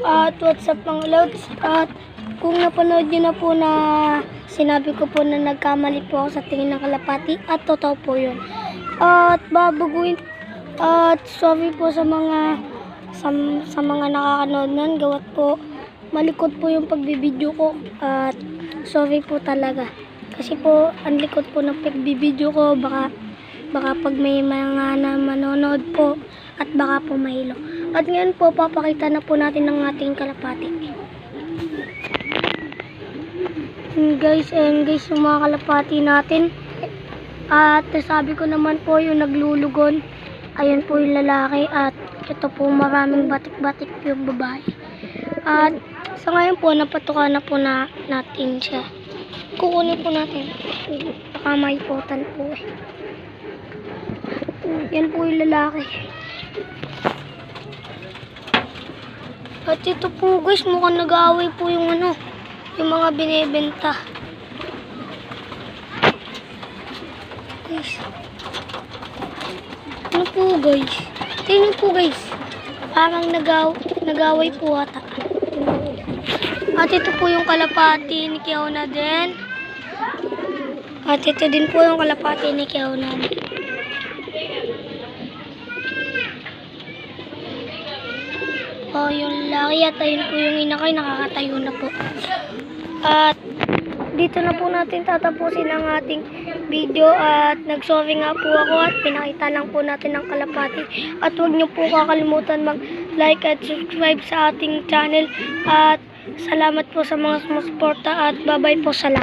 At what's up mga lods? At kung napanood nyo na po na sinabi ko po na nagkamali po ako sa tingin ng kalapati, at totoo po yun. At babaguhin, at sorry po sa mga mga nakakanood nun, gawat po malikot po yung pagbibideo ko. At sorry po talaga. Kasi po ang likot po ng pagbibideo ko, baka pag may mga manonood po at baka po mahilo. At ngayon po papakita na po natin ng ating kalapati. Guys, yung mga kalapati natin. At sabi ko naman po yung naglulugon, ayun po yung lalaki, at ito po maraming batik-batik yung babae. At sa ngayon po napatukan na po natin siya. Kukunin po natin. Baka may potan po eh. Yan po yung lalaki. At ito po guys, mukhang nag-aaway po yung yung mga binibenta. Guys. Ano po guys? Tingnan po guys. Parang nag-aaway po ata. At ito po yung kalapati ni Kiauna din. At ito din po yung kalapati ni Kiauna din. O, yung laki at ayun po yung inakay, nakakatayo na po. At dito na po natin tatapusin ang ating video. At nagsorry nga po ako at pinakita lang po natin ang kalapati. At huwag niyo po kakalimutan mag-like at subscribe sa ating channel. At salamat po sa mga sumusuporta at bye-bye po, salamat.